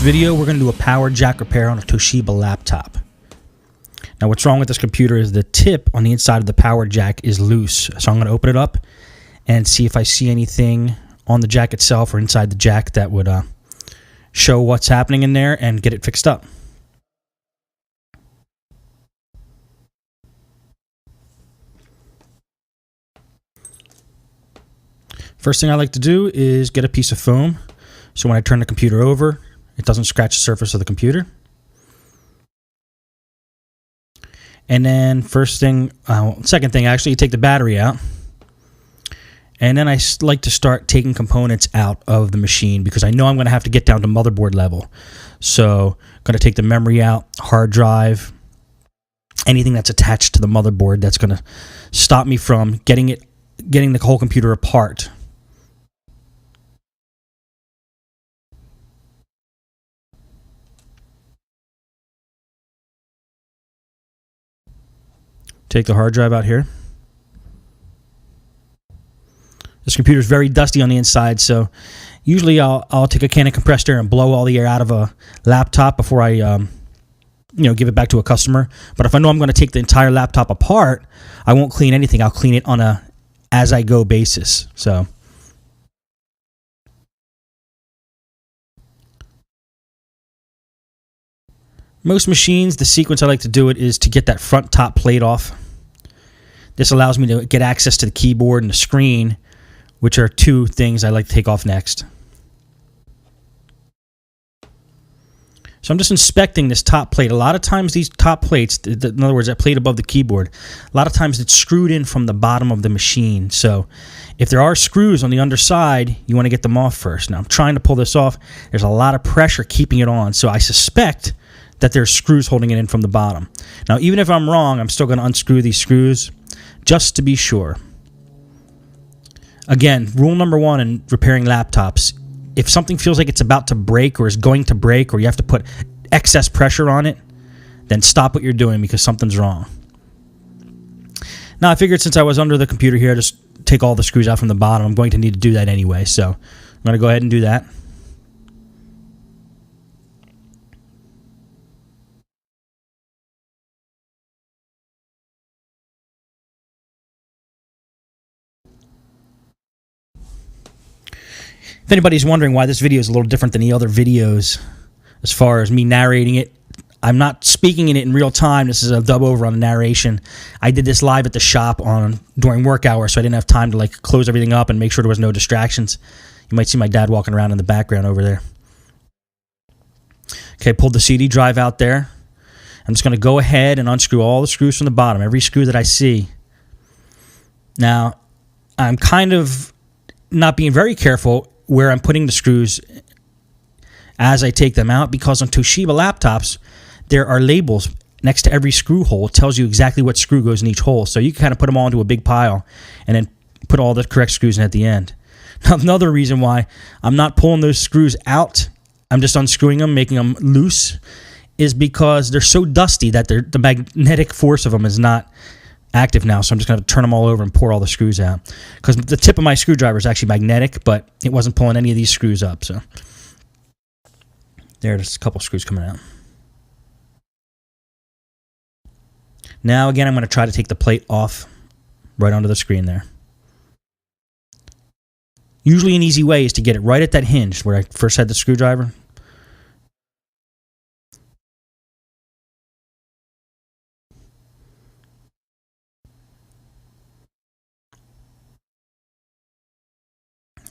video, we're going to do a power jack repair on a Toshiba laptop. Now, what's wrong with this computer is the tip on the inside of the power jack is loose. So I'm going to open it up and see if I see anything on the jack itself or inside the jack that would show what's happening in there and get it fixed up. First thing I like to do is get a piece of foam, so when I turn the computer over, it doesn't scratch the surface of the computer. And then second thing, actually, you take the battery out. And then I like to start taking components out of the machine because I know I'm going to have to get down to motherboard level. So I'm going to take the memory out, hard drive, anything that's attached to the motherboard that's going to stop me from getting the whole computer apart. Take the hard drive out here. This computer is very dusty on the inside, so usually I'll take a can of compressed air and blow all the air out of a laptop before I give it back to a customer. But if I know I'm going to take the entire laptop apart, I won't clean anything. I'll clean it on a as-I-go basis. So most machines, the sequence I like to do it is to get that front top plate off. This allows me to get access to the keyboard and the screen, which are two things I like to take off next. So I'm just inspecting this top plate. A lot of times these top plates, in other words, that plate above the keyboard, a lot of times it's screwed in from the bottom of the machine. So if there are screws on the underside, you want to get them off first. Now I'm trying to pull this off. There's a lot of pressure keeping it on. So I suspect that there's screws holding it in from the bottom. Now, even if I'm wrong, I'm still going to unscrew these screws just to be sure. Again, rule number one in repairing laptops, if something feels like it's about to break or is going to break or you have to put excess pressure on it, then stop what you're doing because something's wrong. Now, I figured since I was under the computer here, just take all the screws out from the bottom. I'm going to need to do that anyway, so I'm going to go ahead and do that. If anybody's wondering why this video is a little different than the other videos as far as me narrating it, I'm not speaking in it in real time. This is a dub over on the narration. I did this live at the shop during work hours, so I didn't have time to close everything up and make sure there was no distractions. You might see my dad walking around in the background over there. Okay, pulled the CD drive out there. I'm just going to go ahead and unscrew all the screws from the bottom, every screw that I see. Now, I'm kind of not being very careful where I'm putting the screws as I take them out, because on Toshiba laptops, there are labels next to every screw hole. It tells you exactly what screw goes in each hole. So you can kind of put them all into a big pile and then put all the correct screws in at the end. Now, another reason why I'm not pulling those screws out, I'm just unscrewing them, making them loose, is because they're so dusty that the magnetic force of them is not active now, so I'm just going to turn them all over and pour all the screws out. Because the tip of my screwdriver is actually magnetic, but it wasn't pulling any of these screws up. So there's a couple screws coming out. Now again, I'm going to try to take the plate off right onto the screen there. Usually an easy way is to get it right at that hinge where I first had the screwdriver.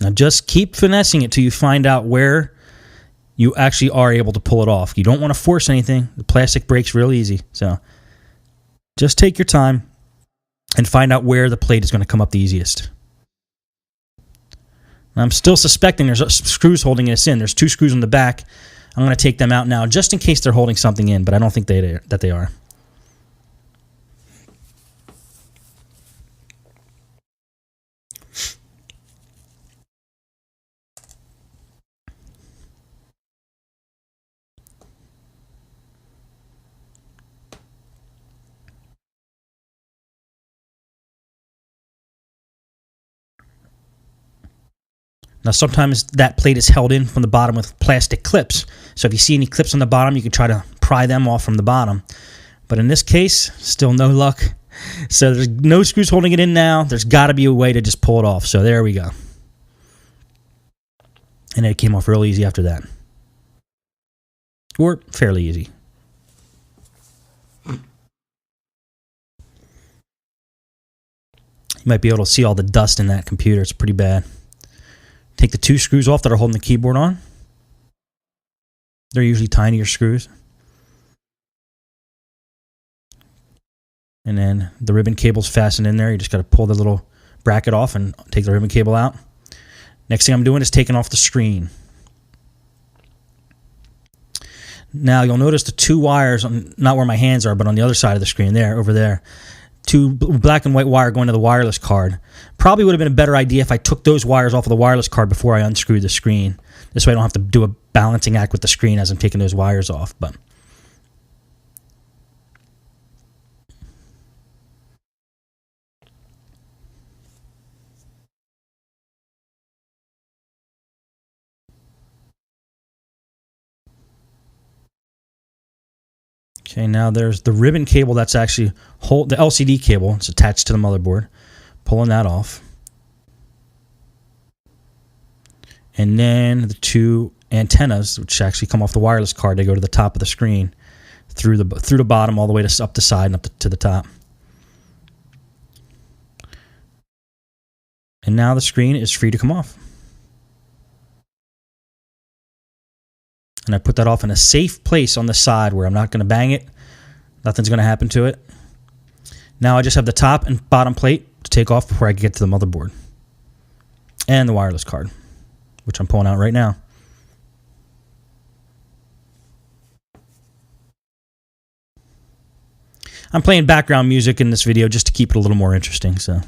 Now just keep finessing it till you find out where you actually are able to pull it off. You don't want to force anything. The plastic breaks real easy. So just take your time and find out where the plate is going to come up the easiest. I'm still suspecting there's screws holding this in. There's two screws on the back. I'm going to take them out now just in case they're holding something in, but I don't think that they are. Now, sometimes that plate is held in from the bottom with plastic clips, So if you see any clips on the bottom, you can try to pry them off from the bottom. But in this case, still no luck. So there's no screws holding it in now. There's got to be a way to just pull it off. So there we go. And it came off real easy after that. Or fairly easy. You might be able to see all the dust in that computer. It's pretty bad. Take the 2 screws off that are holding the keyboard on. They're usually tinier screws. And then the ribbon cable's fastened in there. You just got to pull the little bracket off and take the ribbon cable out. Next thing I'm doing is taking off the screen. Now you'll notice the 2 wires, not where my hands are, but on the other side of the screen there, over there. 2 black and white wire going to the wireless card. Probably would have been a better idea if I took those wires off of the wireless card before I unscrewed the screen. This way I don't have to do a balancing act with the screen as I'm taking those wires off. But okay, now there's the ribbon cable that's actually the LCD cable. It's attached to the motherboard. Pulling that off. And then the 2 antennas, which actually come off the wireless card, they go to the top of the screen through the bottom all the way to up the side and up to the top. And now the screen is free to come off. And I put that off in a safe place on the side where I'm not going to bang it. Nothing's going to happen to it. Now I just have the top and bottom plate to take off before I get to the motherboard. And the wireless card, which I'm pulling out right now. I'm playing background music in this video just to keep it a little more interesting. So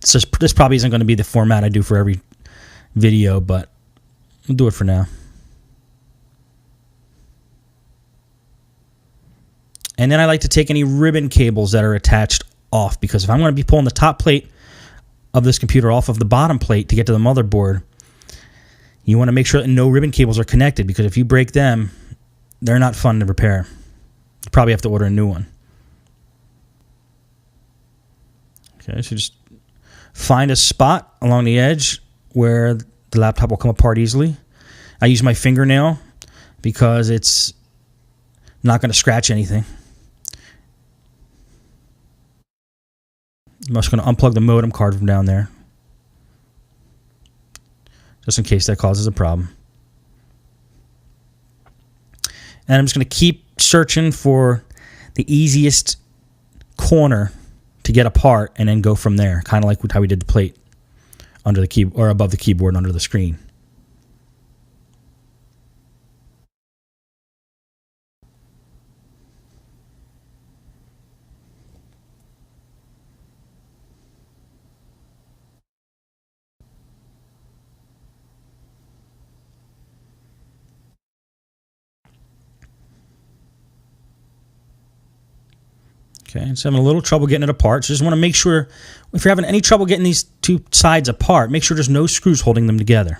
this probably isn't going to be the format I do for every video, but I'll do it for now. And then I like to take any ribbon cables that are attached off, because if I'm going to be pulling the top plate of this computer off of the bottom plate to get to the motherboard, you want to make sure that no ribbon cables are connected, because if you break them, they're not fun to repair. You probably have to order a new one. Okay, so just find a spot along the edge where the laptop will come apart easily. I use my fingernail because it's not going to scratch anything. I'm just going to unplug the modem card from down there, just in case that causes a problem. And I'm just going to keep searching for the easiest corner to get apart and then go from there, kind of like how we did the plate under the key or above the keyboard under the screen. Okay, it's having a little trouble getting it apart. So just want to make sure, if you're having any trouble getting these 2 sides apart, make sure there's no screws holding them together.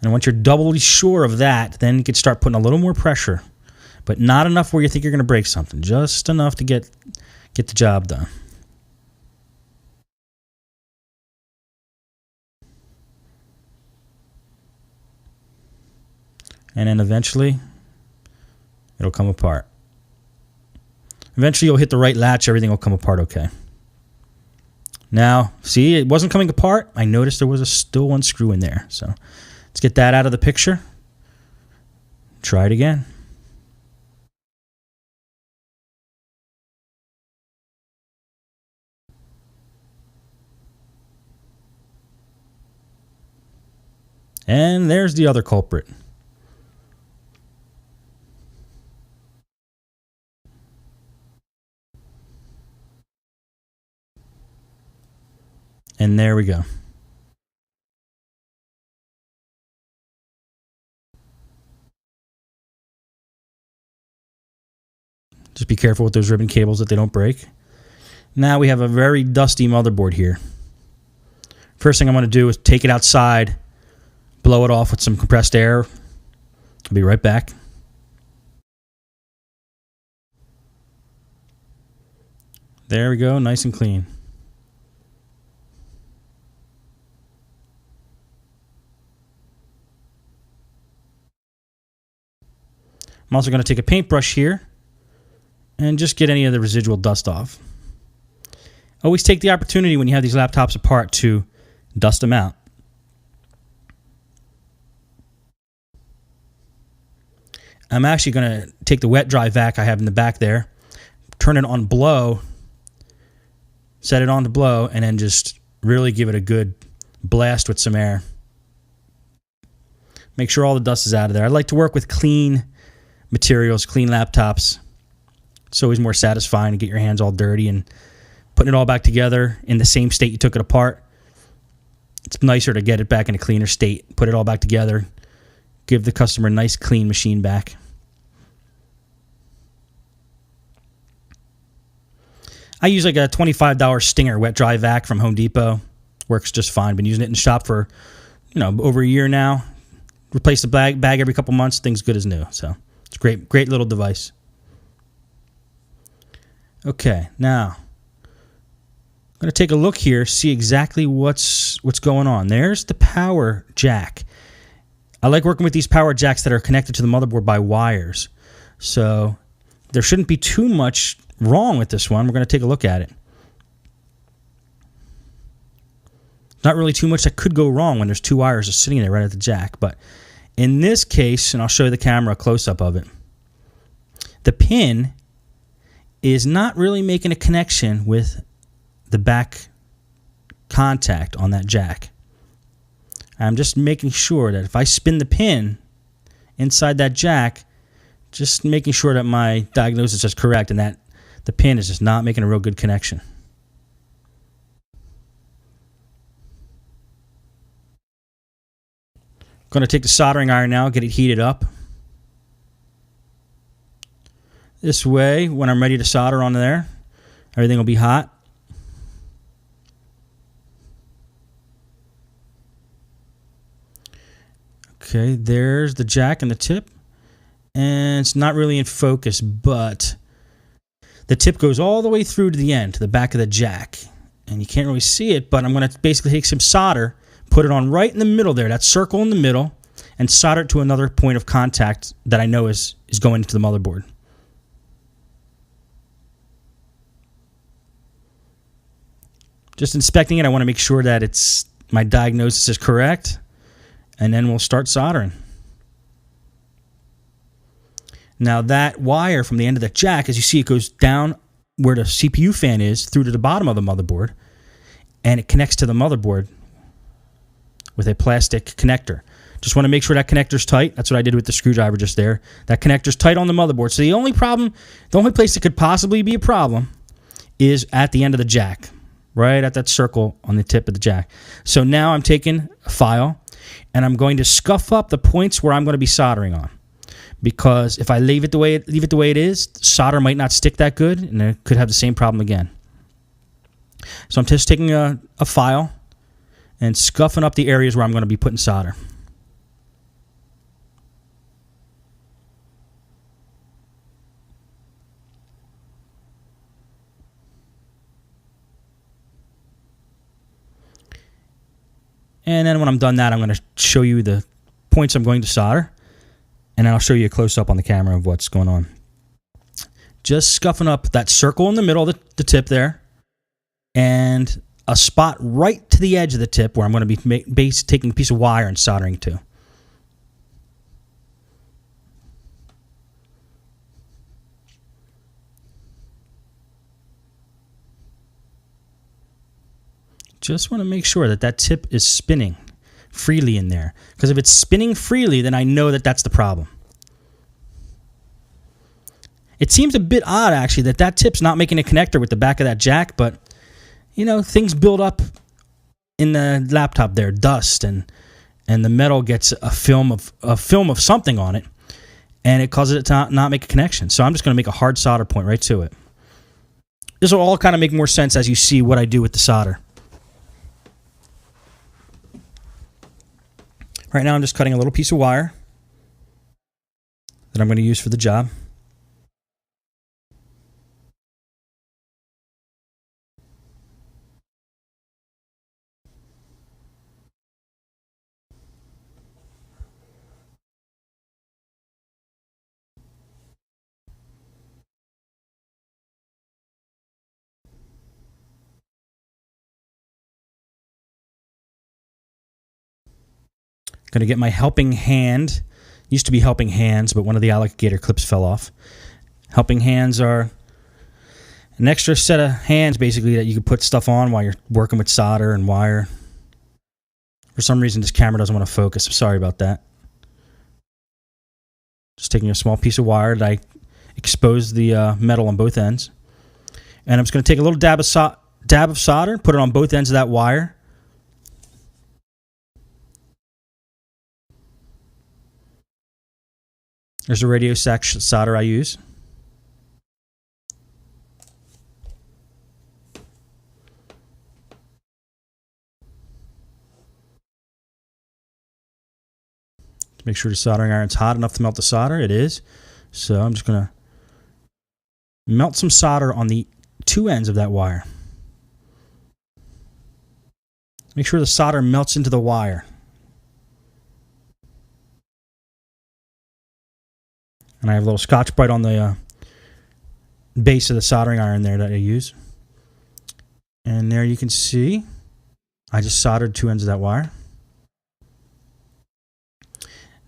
And once you're doubly sure of that, then you can start putting a little more pressure, but not enough where you think you're going to break something. Just enough to get the job done. And then eventually, it'll come apart. Eventually, you'll hit the right latch. Everything will come apart okay. Now, see, it wasn't coming apart. I noticed there was still 1 screw in there. So let's get that out of the picture. Try it again. And there's the other culprit. And there we go. Just be careful with those ribbon cables that they don't break. Now we have a very dusty motherboard here. First thing I'm going to do is take it outside, blow it off with some compressed air, I'll be right back. There we go, nice and clean. I'm also going to take a paintbrush here and just get any of the residual dust off. Always take the opportunity when you have these laptops apart to dust them out. I'm actually going to take the wet dry vac I have in the back there, turn it on blow, set it on to blow, and then just really give it a good blast with some air. Make sure all the dust is out of there. I like to work with clean materials, clean laptops. It's always more satisfying to get your hands all dirty and putting it all back together in the same state you took it apart. It's nicer to get it back in a cleaner state, put it all back together, give the customer a nice clean machine back. I use like a $25 Stinger wet dry vac from Home Depot. Works just fine. Been using it in the shop for, over a year now. Replace the bag every couple months. Thing's good as new. So it's a great little device. Okay, now I'm going to take a look here, see exactly what's going on. There's the power jack. I like working with these power jacks that are connected to the motherboard by wires. So there shouldn't be too much wrong with this one. We're going to take a look at it. Not really too much that could go wrong when there's two wires just sitting there right at the jack. But in this case, and I'll show you the camera a close-up of it, the pin is not really making a connection with the back contact on that jack. I'm just making sure that if I spin the pin inside that jack, just making sure that my diagnosis is correct and that the pin is just not making a real good connection. I'm going to take the soldering iron now, get it heated up. This way, when I'm ready to solder on there, everything will be hot. Okay, there's the jack and the tip. And it's not really in focus, but the tip goes all the way through to the end, to the back of the jack. And you can't really see it, but I'm going to basically take some solder, put it on right in the middle there, that circle in the middle, and solder it to another point of contact that I know is going into the motherboard. Just inspecting it, I want to make sure that my diagnosis is correct, and then we'll start soldering. Now that wire from the end of the jack, as you see, it goes down where the CPU fan is through to the bottom of the motherboard, and it connects to the motherboard with a plastic connector. Just want to make sure that connector's tight. That's what I did with the screwdriver just there. That connector's tight on the motherboard. So the only place that could possibly be a problem is at the end of the jack, right at that circle on the tip of the jack. So now I'm taking a file and I'm going to scuff up the points where I'm going to be soldering on. Because if I leave it the way it is, solder might not stick that good, and I could have the same problem again. So I'm just taking a file and scuffing up the areas where I'm going to be putting solder. And then when I'm done that, I'm going to show you the points I'm going to solder. And then I'll show you a close-up on the camera of what's going on. Just scuffing up that circle in the middle of the tip there. And a spot right to the edge of the tip where I'm going to be taking a piece of wire and soldering to. Just want to make sure that tip is spinning freely in there. Because if it's spinning freely, then I know that that's the problem. It seems a bit odd, actually, that tip's not making a connector with the back of that jack, but, things build up in the laptop there, dust, and the metal gets a film of something on it, and it causes it to not make a connection. So I'm just going to make a hard solder point right to it. This will all kind of make more sense as you see what I do with the solder. Right now I'm just cutting a little piece of wire that I'm going to use for the job. Going to get my helping hand. Used to be helping hands, but one of the alligator clips fell off. Helping hands are an extra set of hands, basically, that you can put stuff on while you're working with solder and wire. For some reason, this camera doesn't want to focus. I'm sorry about that. Just taking a small piece of wire that I exposed the metal on both ends. And I'm just going to take a little dab of solder, put it on both ends of that wire. There's a radio solder I use. Make sure the soldering iron's hot enough to melt the solder. It is. So I'm just going to melt some solder on the two ends of that wire. Make sure the solder melts into the wire. And I have a little Scotch-Brite on the base of the soldering iron there that I use. And there you can see I just soldered two ends of that wire.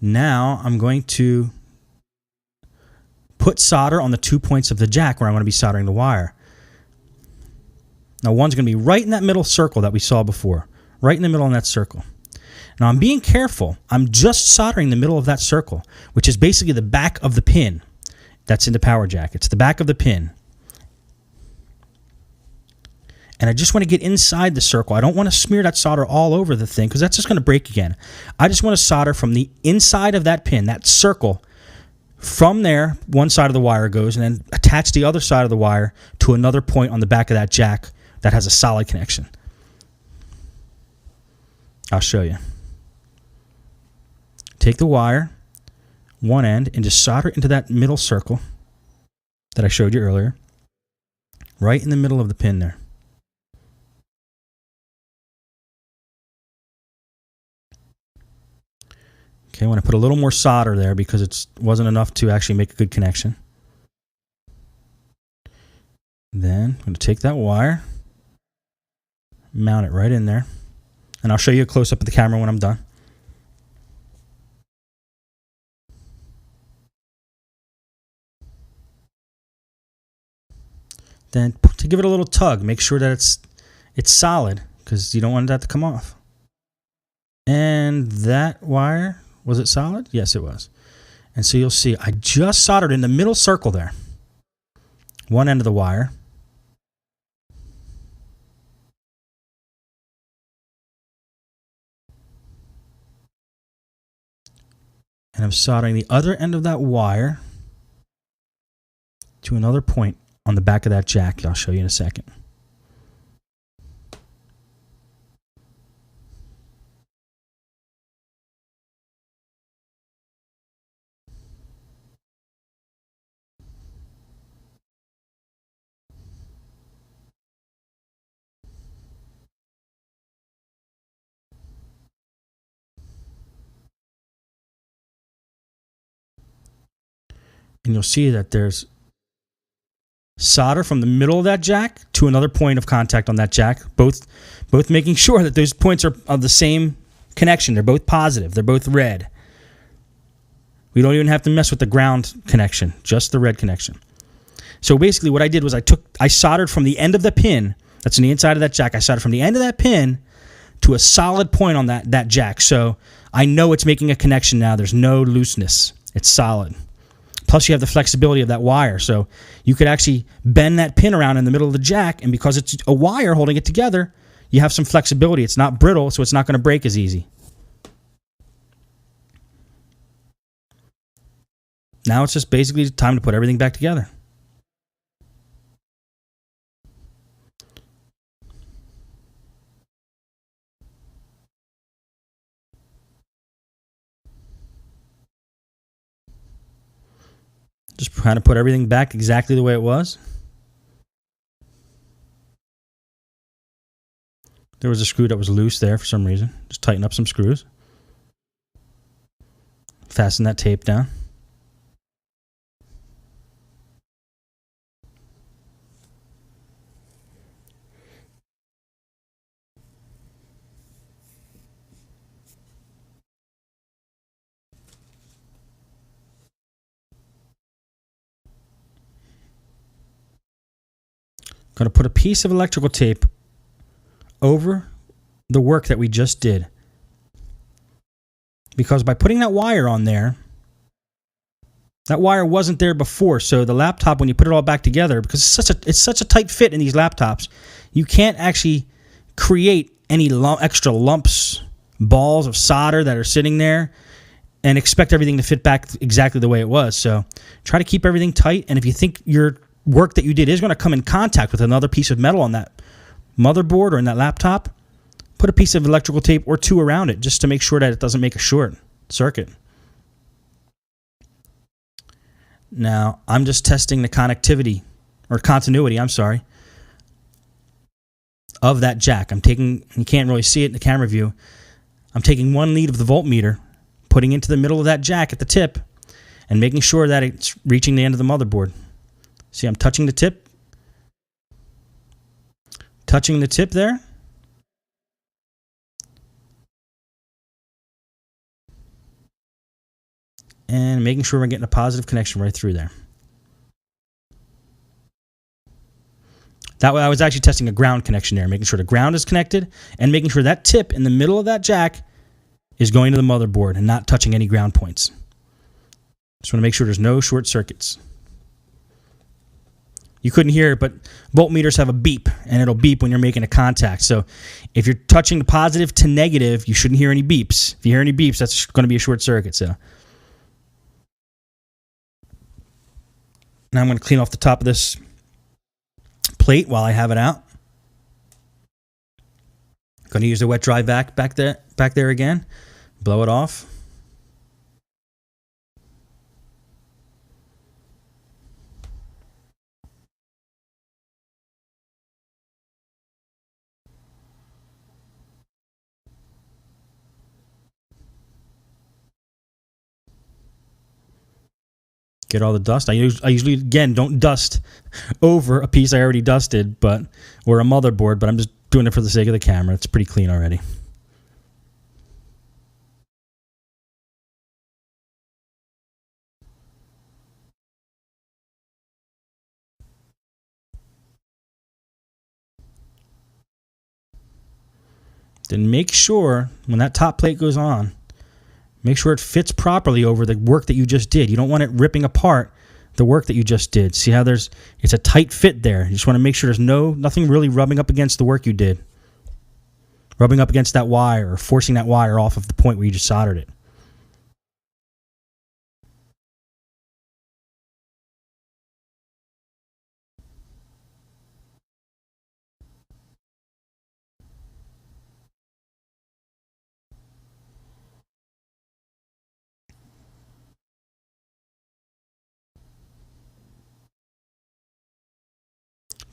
Now I'm going to put solder on the 2 points of the jack where I'm going to be soldering the wire. Now one's going to be right in that middle circle that we saw before. Right in the middle of that circle. Now I'm being careful. I'm just soldering the middle of that circle, which is basically the back of the pin that's in the power jack. It's the back of the pin. And I just want to get inside the circle. I don't want to smear that solder all over the thing because that's just going to break again. I just want to solder from the inside of that pin, that circle. From there, one side of the wire goes, and then attach the other side of the wire to another point on the back of that jack that has a solid connection. I'll show you. Take the wire, one end, and just solder it into that middle circle that I showed you earlier. Right in the middle of the pin there. Okay, I want to put a little more solder there because it wasn't enough to actually make a good connection. Then I'm going to take that wire, mount it right in there, and I'll show you a close-up of the camera when I'm done. Then to give it a little tug, make sure that it's solid because you don't want that to come off. And that wire, was it solid? Yes, it was. And so you'll see I just soldered in the middle circle there. One end of the wire. And I'm soldering the other end of that wire to another point on the back of that jack. I'll show you in a second. And you'll see that there's solder from the middle of that jack to another point of contact on that jack, both making sure that those points are of the same connection. They're both positive. They're both red. We don't even have to mess with the ground connection, just the red connection. So basically what I did was I soldered from the end of the pin, that's on the inside of that jack, I soldered from the end of that pin to a solid point on that jack. So I know it's making a connection now. There's no looseness. It's solid. Plus you have the flexibility of that wire. So you could actually bend that pin around in the middle of the jack, and because it's a wire holding it together, you have some flexibility. It's not brittle, so it's not going to break as easy. Now it's just basically time to put everything back together. Trying to put everything back exactly the way it was. There was a screw that was loose there for some reason. Just tighten up some screws. Fasten that tape down. Going to put a piece of electrical tape over the work that we just did. Because by putting that wire on there, that wire wasn't there before. So the laptop, when you put it all back together, because it's such a tight fit in these laptops, you can't actually create any extra lumps, balls of solder that are sitting there and expect everything to fit back exactly the way it was. So try to keep everything tight. And if you think your work that you did is going to come in contact with another piece of metal on that motherboard or in that laptop, put a piece of electrical tape or two around it just to make sure that it doesn't make a short circuit. Now, I'm just testing the connectivity, or continuity, I'm sorry, of that jack. I'm taking, you can't really see it in the camera view, I'm taking one lead of the voltmeter, putting into the middle of that jack at the tip, and making sure that it's reaching the end of the motherboard. See, I'm touching the tip there. And making sure we're getting a positive connection right through there. That way I was actually testing a ground connection there, making sure the ground is connected and making sure that tip in the middle of that jack is going to the motherboard and not touching any ground points. Just want to make sure there's no short circuits. You couldn't hear it, but voltmeters have a beep, and it'll beep when you're making a contact. So if you're touching the positive to negative, you shouldn't hear any beeps. If you hear any beeps, that's going to be a short circuit. So now I'm going to clean off the top of this plate while I have it out. Going to use the wet dry vac back there again. Blow it off. Get all the dust. I usually, again, don't dust over a piece I already dusted, or a motherboard, but I'm just doing it for the sake of the camera. It's pretty clean already. Then make sure, when that top plate goes on, make sure it fits properly over the work that you just did. You don't want it ripping apart the work that you just did. See how it's a tight fit there. You just want to make sure there's nothing really rubbing up against the work you did. Rubbing up against that wire or forcing that wire off of the point where you just soldered it.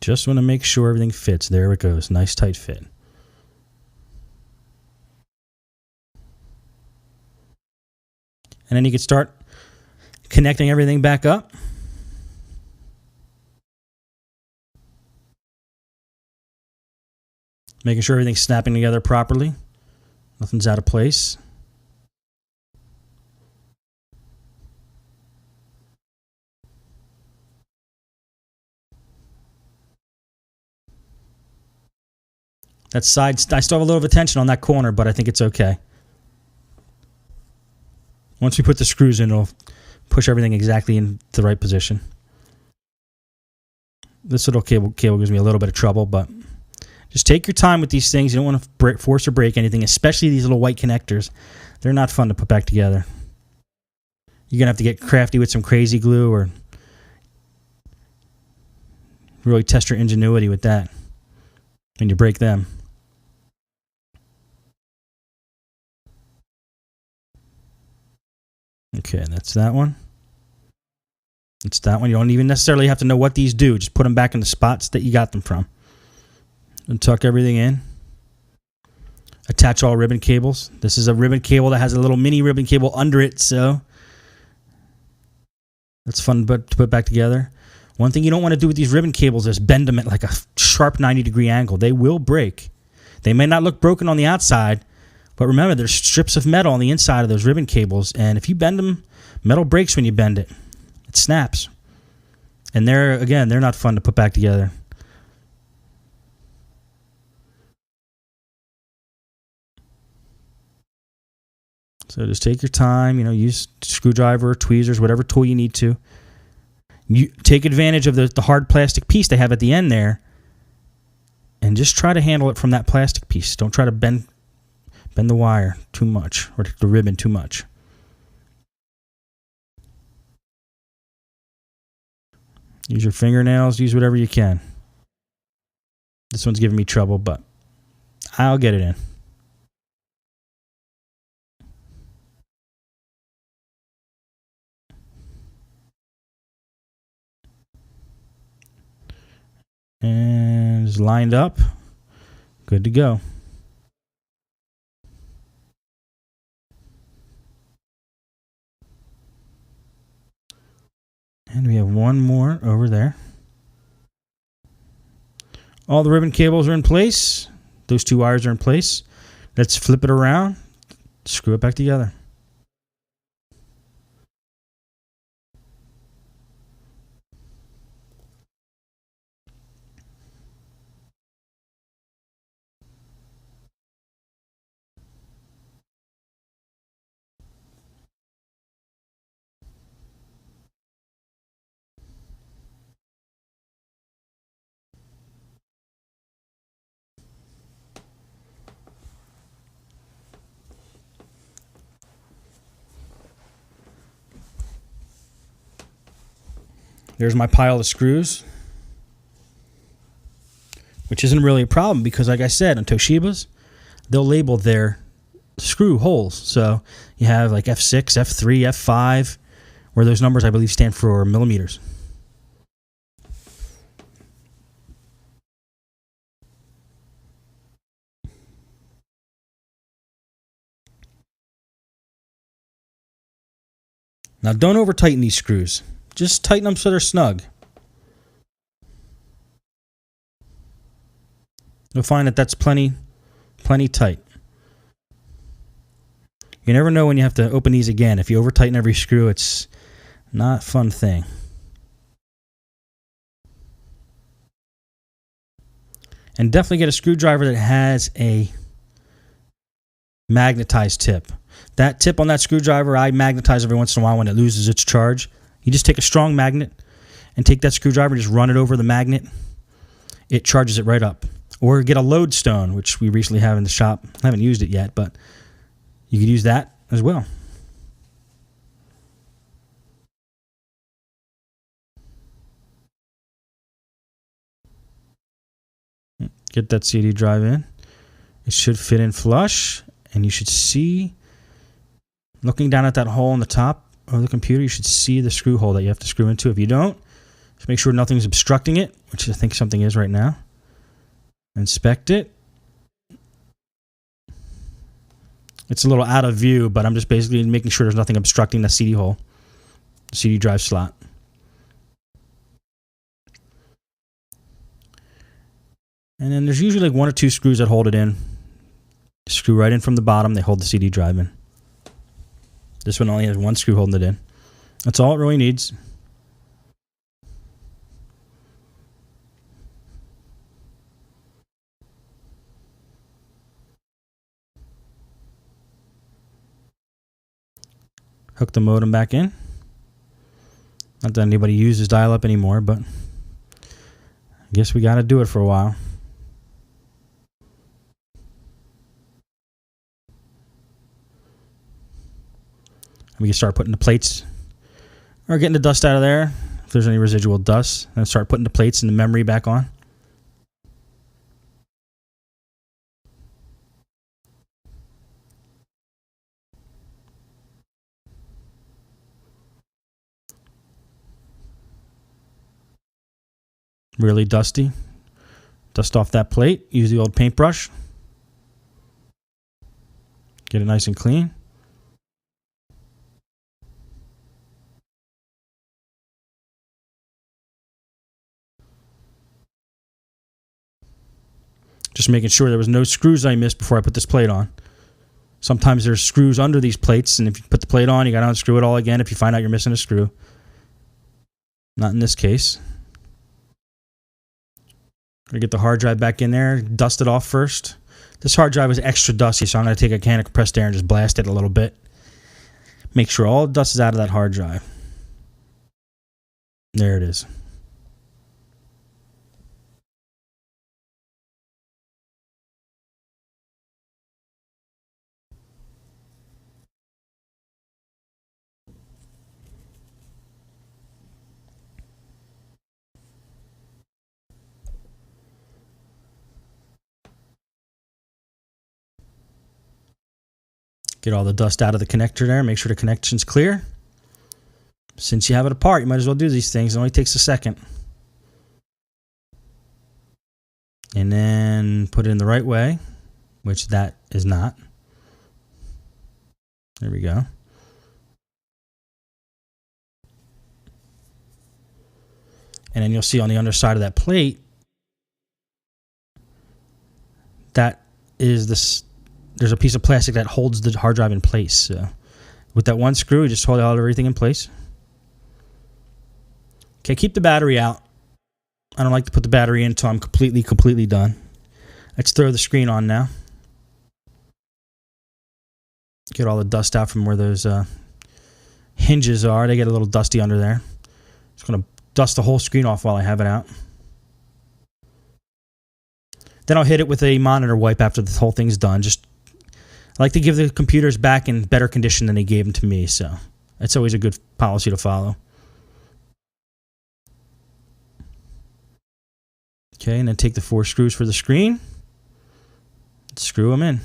Just want to make sure everything fits. There it goes. Nice tight fit. And then you can start connecting everything back up. Making sure everything's snapping together properly. Nothing's out of place. That side, I still have a little bit of tension on that corner, but I think it's okay. Once we put the screws in, it'll push everything exactly in the right position. This little cable gives me a little bit of trouble, but just take your time with these things. You don't want to force or break anything, especially these little white connectors. They're not fun to put back together. You're going to have to get crafty with some crazy glue or really test your ingenuity with that when you break them. Okay, that's that one. It's that one. You don't even necessarily have to know what these do. Just put them back in the spots that you got them from. And tuck everything in. Attach all ribbon cables. This is a ribbon cable that has a little mini ribbon cable under it, so that's fun to put back together. One thing you don't want to do with these ribbon cables is bend them at like a sharp 90-degree angle. They will break. They may not look broken on the outside, but remember, there's strips of metal on the inside of those ribbon cables, and if you bend them, metal breaks when you bend it. It snaps. And they're not fun to put back together. So just take your time, use screwdriver, tweezers, whatever tool you need to. You take advantage of the hard plastic piece they have at the end there, and just try to handle it from that plastic piece. Don't try to bend the wire too much or the ribbon too much. Use your fingernails, use whatever you can. This one's giving me trouble, but I'll get it in. And it's lined up. Good to go. And we have one more over there. All the ribbon cables are in place. Those two wires are in place. Let's flip it around. Screw it back together. There's my pile of screws, which isn't really a problem because, like I said, on Toshibas, they'll label their screw holes. So you have like F6, F3, F5, where those numbers, I believe, stand for millimeters. Now, don't over tighten these screws. Just tighten them so they're snug. You'll find that that's plenty tight. You never know when you have to open these again. If you over tighten every screw, it's not a fun thing. And definitely get a screwdriver that has a magnetized tip. That tip on that screwdriver, I magnetize every once in a while when it loses its charge. You just take a strong magnet and take that screwdriver and just run it over the magnet. It charges it right up. Or get a lodestone, which we recently have in the shop. I haven't used it yet, but you could use that as well. Get that CD drive in. It should fit in flush, and you should see, looking down at that hole in the top of the computer, you should see the screw hole that you have to screw into. If you don't, just make sure nothing's obstructing it, which I think something is right now. Inspect it. It's a little out of view, but I'm just basically making sure there's nothing obstructing the CD hole, the CD drive slot. And then there's usually like one or two screws that hold it in. Screw right in from the bottom, they hold the CD drive in. This one only has one screw holding it in. That's all it really needs. Hook the modem back in. Not that anybody uses dial-up anymore, but I guess we got to do it for a while. We can start putting the plates, or getting the dust out of there, if there's any residual dust, and start putting the plates and the memory back on. Really dusty. Dust off that plate. Use the old paintbrush. Get it nice and clean. Just making sure there was no screws I missed before I put this plate on. Sometimes there's screws under these plates, and if you put the plate on, you got to unscrew it all again if you find out you're missing a screw. Not in this case. Gonna get the hard drive back in there, dust it off first. This hard drive is extra dusty, so I'm going to take a can of compressed air and just blast it a little bit. Make sure all the dust is out of that hard drive. There it is. Get all the dust out of the connector there. Make sure the connection's clear. Since you have it apart, you might as well do these things. It only takes a second. And then put it in the right way, which that is not. There we go. And then you'll see on the underside of that plate, that is this. There's a piece of plastic that holds the hard drive in place. So with that one screw, you just hold everything in place. Okay, keep the battery out. I don't like to put the battery in until I'm completely done. Let's throw the screen on now. Get all the dust out from where those hinges are. They get a little dusty under there. Just going to dust the whole screen off while I have it out. Then I'll hit it with a monitor wipe after the whole thing's done. I like to give the computers back in better condition than they gave them to me, so that's always a good policy to follow. Okay, and then take the 4 screws for the screen. Screw them in.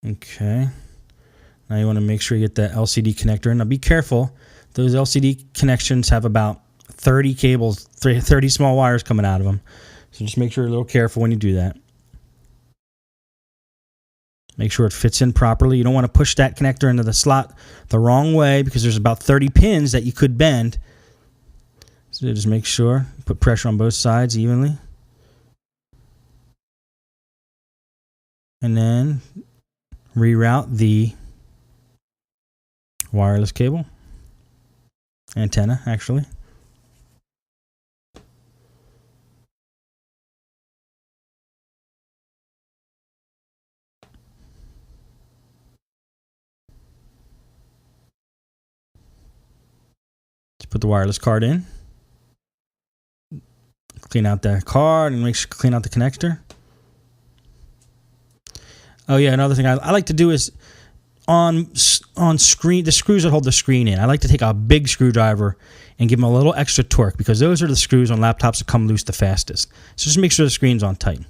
Okay. Now you want to make sure you get that LCD connector in. Now be careful. Those LCD connections have about 30 cables, 30 small wires coming out of them. So just make sure you're a little careful when you do that. Make sure it fits in properly. You don't want to push that connector into the slot the wrong way because there's about 30 pins that you could bend. So just make sure you put pressure on both sides evenly. And then reroute the wireless cable. Antenna, actually. Just put the wireless card in. Clean out the card and make sure clean out the connector. Oh yeah, another thing I like to do is on screen, the screws that hold the screen in. I like to take a big screwdriver and give them a little extra torque because those are the screws on laptops that come loose the fastest. So just make sure the screen's on tight.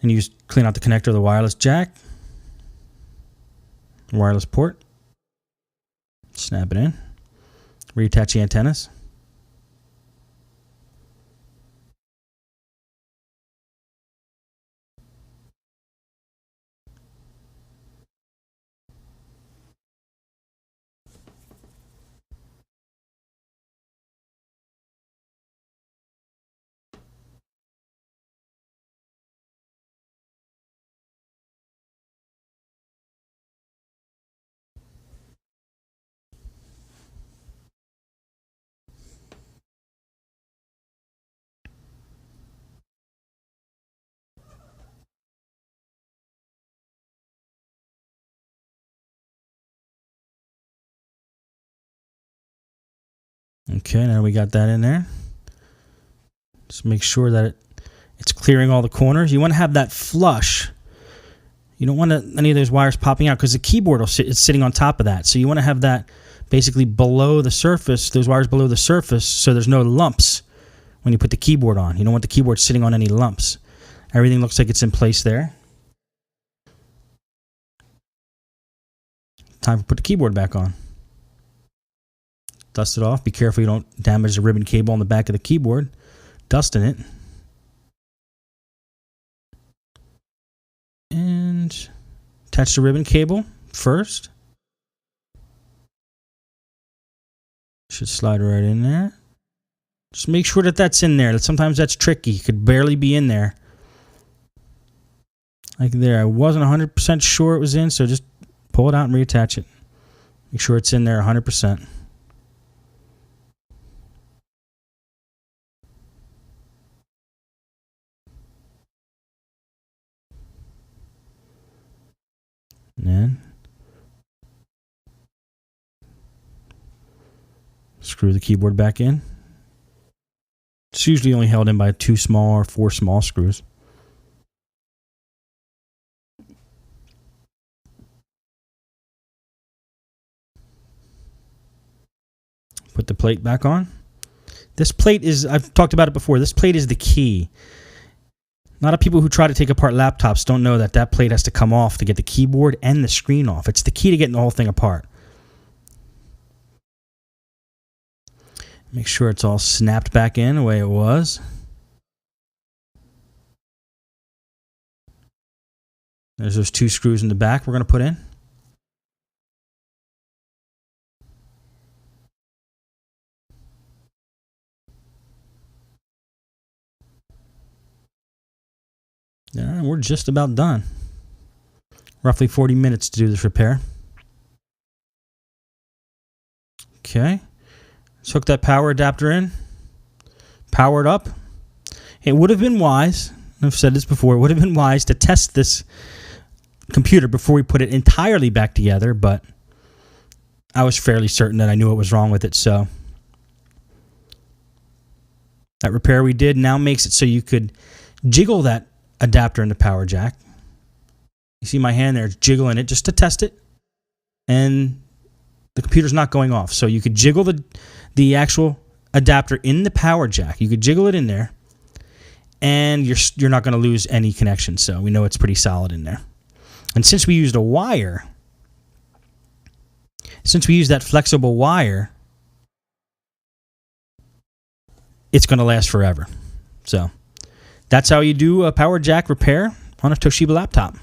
And you clean out the connector of the wireless jack, wireless port. Snap it in. Reattach the antennas. Okay, now we got that in there. Just make sure that it's clearing all the corners. You want to have that flush. You don't want any of those wires popping out because the keyboard is sitting on top of that. So you want to have that basically below the surface, those wires below the surface, so there's no lumps when you put the keyboard on. You don't want the keyboard sitting on any lumps. Everything looks like it's in place there. Time to put the keyboard back on. Dust it off. Be careful you don't damage the ribbon cable on the back of the keyboard. Dust in it. And attach the ribbon cable first. Should slide right in there. Just make sure that that's in there. Sometimes that's tricky. It could barely be in there. Like there. I wasn't 100% sure it was in, so just pull it out and reattach it. Make sure it's in there 100%. And then screw the keyboard back in. It's usually only held in by 2 small or 4 small screws. Put the plate back on. This plate is, I've talked about it before, this plate is the key. A lot of people who try to take apart laptops don't know that that plate has to come off to get the keyboard and the screen off. It's the key to getting the whole thing apart. Make sure it's all snapped back in the way it was. There's those 2 screws in the back we're going to put in. Yeah, we're just about done. Roughly 40 minutes to do this repair. Okay. Let's hook that power adapter in. Power it up. It would have been wise, I've said this before, it would have been wise to test this computer before we put it entirely back together, but I was fairly certain that I knew what was wrong with it, so that repair we did now makes it so you could jiggle that adapter in the power jack. You see my hand there, jiggling it just to test it, and the computer's not going off. So you could jiggle the actual adapter in the power jack. You could jiggle it in there, and you're not going to lose any connection. So we know it's pretty solid in there. And since we used a wire, since we used that flexible wire, it's going to last forever. So that's how you do a power jack repair on a Toshiba laptop.